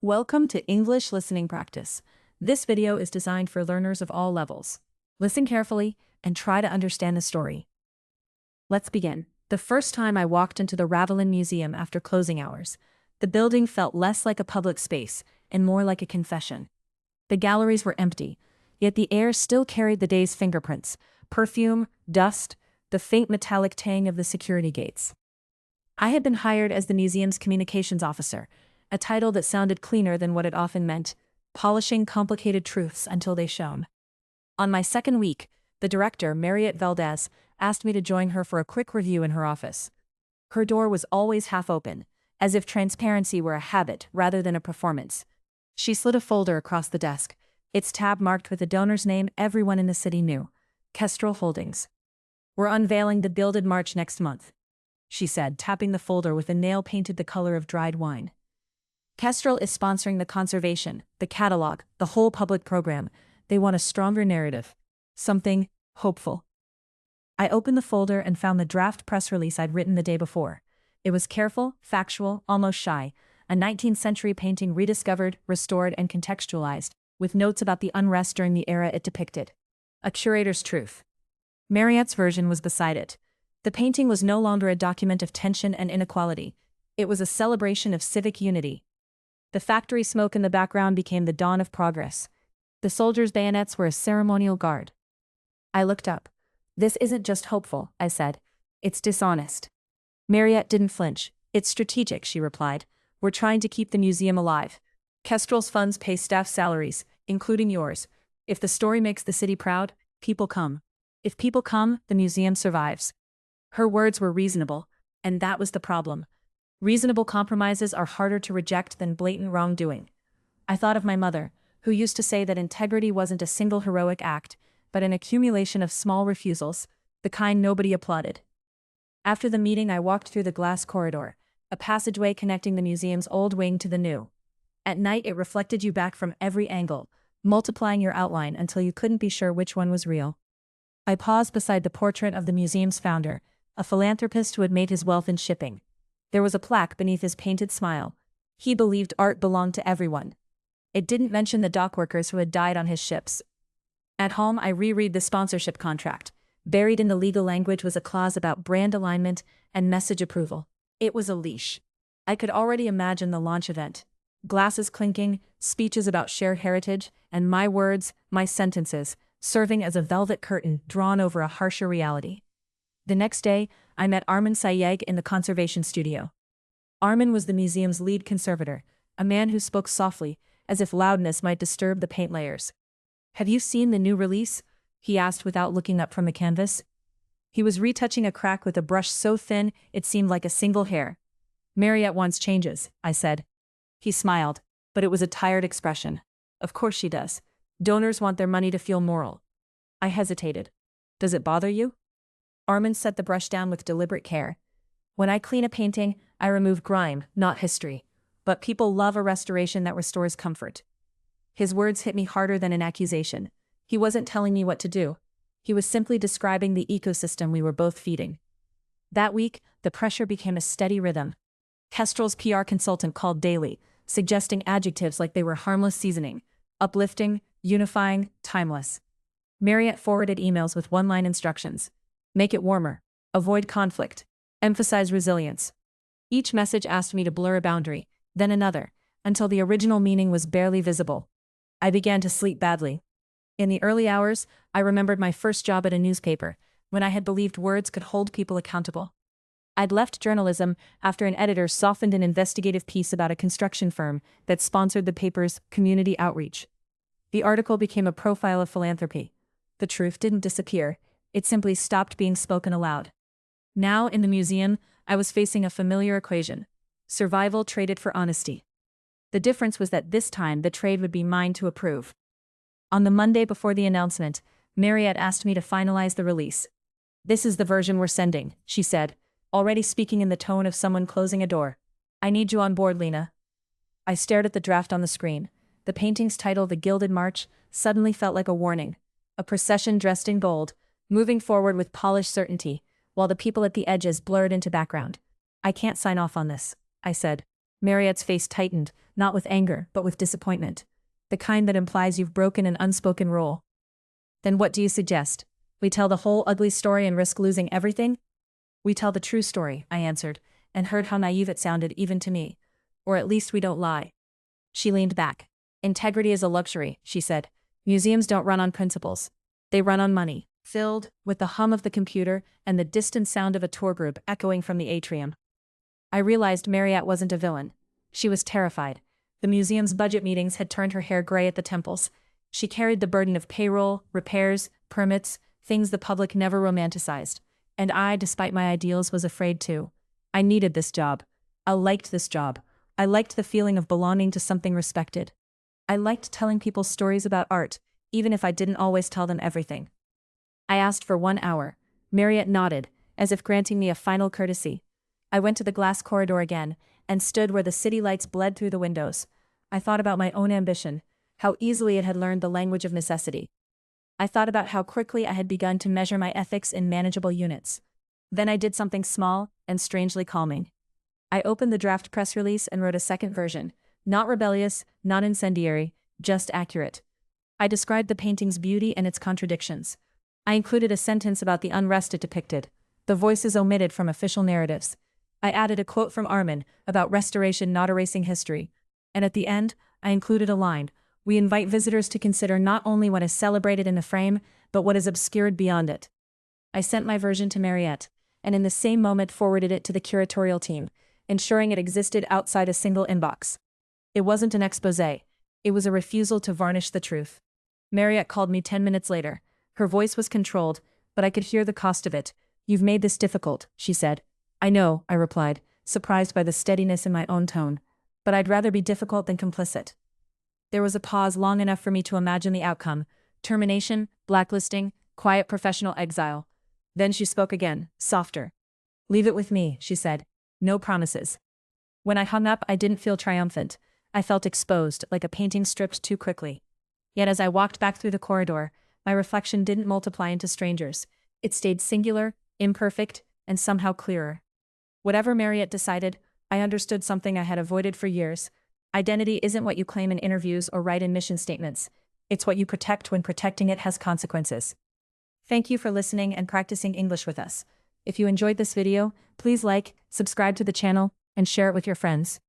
Welcome to English Listening Practice. This video is designed for learners of all levels. Listen carefully and try to understand the story. Let's begin. The first time I walked into the Ravelin Museum after closing hours, the building felt less like a public space and more like a confession. The galleries were empty, yet the air still carried the day's fingerprints, perfume, dust, the faint metallic tang of the security gates. I had been hired as the museum's communications officer, a title that sounded cleaner than what it often meant, polishing complicated truths until they shone. On my second week, the director, Mariette Valdez, asked me to join her for a quick review in her office. Her door was always half open, as if transparency were a habit rather than a performance. She slid a folder across the desk, its tab marked with a donor's name everyone in the city knew, Kestrel Holdings. "We're unveiling the Gilded March next month," she said, tapping the folder with a nail painted the color of dried wine. Kestrel is sponsoring the conservation, the catalog, the whole public program. They want a stronger narrative. Something hopeful. I opened the folder and found the draft press release I'd written the day before. It was careful, factual, almost shy, a 19th century painting rediscovered, restored, and contextualized, with notes about the unrest during the era it depicted. A curator's truth. Mariette's version was beside it. The painting was no longer a document of tension and inequality. It was a celebration of civic unity. The factory smoke in the background became the dawn of progress. The soldiers' bayonets were a ceremonial guard. I looked up. "This isn't just hopeful," I said. "It's dishonest." Mariette didn't flinch. "It's strategic," she replied. "We're trying to keep the museum alive. Kestrel's funds pay staff salaries, including yours. If the story makes the city proud, people come. If people come, the museum survives." Her words were reasonable, and that was the problem. Reasonable compromises are harder to reject than blatant wrongdoing. I thought of my mother, who used to say that integrity wasn't a single heroic act, but an accumulation of small refusals, the kind nobody applauded. After the meeting, I walked through the glass corridor, a passageway connecting the museum's old wing to the new. At night, it reflected you back from every angle, multiplying your outline until you couldn't be sure which one was real. I paused beside the portrait of the museum's founder, a philanthropist who had made his wealth in shipping. There was a plaque beneath his painted smile. He believed art belonged to everyone. It didn't mention the dockworkers who had died on his ships. At home, I reread the sponsorship contract. Buried in the legal language was a clause about brand alignment and message approval. It was a leash. I could already imagine the launch event. Glasses clinking, speeches about shared heritage, and my words, my sentences, serving as a velvet curtain drawn over a harsher reality. The next day, I met Armin Sayeg in the conservation studio. Armin was the museum's lead conservator, a man who spoke softly, as if loudness might disturb the paint layers. "Have you seen the new release?" he asked without looking up from the canvas. He was retouching a crack with a brush so thin it seemed like a single hair. "Mariette wants changes," I said. He smiled, but it was a tired expression. "Of course she does. Donors want their money to feel moral." I hesitated. "Does it bother you?" Armin set the brush down with deliberate care. "When I clean a painting, I remove grime, not history. But people love a restoration that restores comfort." His words hit me harder than an accusation. He wasn't telling me what to do. He was simply describing the ecosystem we were both feeding. That week, the pressure became a steady rhythm. Kestrel's PR consultant called daily, suggesting adjectives like they were harmless seasoning, uplifting, unifying, timeless. Mariette forwarded emails with one-line instructions. Make it warmer. Avoid conflict. Emphasize resilience. Each message asked me to blur a boundary, then another, until the original meaning was barely visible. I began to sleep badly. In the early hours, I remembered my first job at a newspaper, when I had believed words could hold people accountable. I'd left journalism after an editor softened an investigative piece about a construction firm that sponsored the paper's community outreach. The article became a profile of philanthropy. The truth didn't disappear. It simply stopped being spoken aloud. Now, in the museum, I was facing a familiar equation. Survival traded for honesty. The difference was that this time the trade would be mine to approve. On the Monday before the announcement, Mariette asked me to finalize the release. "This is the version we're sending," she said, already speaking in the tone of someone closing a door. "I need you on board, Lena." I stared at the draft on the screen. The painting's title, The Gilded March, suddenly felt like a warning. A procession dressed in gold, moving forward with polished certainty, while the people at the edges blurred into background. "I can't sign off on this," I said. Mariette's face tightened, not with anger, but with disappointment. The kind that implies you've broken an unspoken rule. Then what do you suggest? We tell the whole ugly story and risk losing everything? We tell the true story, I answered, and heard how naive it sounded even to me. Or at least we don't lie. She leaned back. Integrity is a luxury, she said. Museums don't run on principles. They run on money. Filled with the hum of the computer and the distant sound of a tour group echoing from the atrium. I realized Mariette wasn't a villain. She was terrified. The museum's budget meetings had turned her hair gray at the temples. She carried the burden of payroll, repairs, permits, things the public never romanticized. And I, despite my ideals, was afraid too. I needed this job. I liked this job. I liked the feeling of belonging to something respected. I liked telling people stories about art, even if I didn't always tell them everything. I asked for 1 hour. Mariette nodded, as if granting me a final courtesy. I went to the glass corridor again, and stood where the city lights bled through the windows. I thought about my own ambition, how easily it had learned the language of necessity. I thought about how quickly I had begun to measure my ethics in manageable units. Then I did something small and strangely calming. I opened the draft press release and wrote a second version, not rebellious, not incendiary, just accurate. I described the painting's beauty and its contradictions. I included a sentence about the unrest it depicted, the voices omitted from official narratives. I added a quote from Armin about restoration not erasing history. And at the end, I included a line: we invite visitors to consider not only what is celebrated in the frame, but what is obscured beyond it. I sent my version to Mariette, and in the same moment forwarded it to the curatorial team, ensuring it existed outside a single inbox. It wasn't an exposé. It was a refusal to varnish the truth. Mariette called me 10 minutes later. Her voice was controlled, but I could hear the cost of it. You've made this difficult, she said. I know, I replied, surprised by the steadiness in my own tone. But I'd rather be difficult than complicit. There was a pause long enough for me to imagine the outcome: termination, blacklisting, quiet professional exile. Then she spoke again, softer. Leave it with me, she said. No promises. When I hung up, I didn't feel triumphant. I felt exposed, like a painting stripped too quickly. Yet as I walked back through the corridor, my reflection didn't multiply into strangers. It stayed singular, imperfect, and somehow clearer. Whatever Mariette decided, I understood something I had avoided for years. Identity isn't what you claim in interviews or write in mission statements. It's what you protect when protecting it has consequences. Thank you for listening and practicing English with us. If you enjoyed this video, please like, subscribe to the channel, and share it with your friends.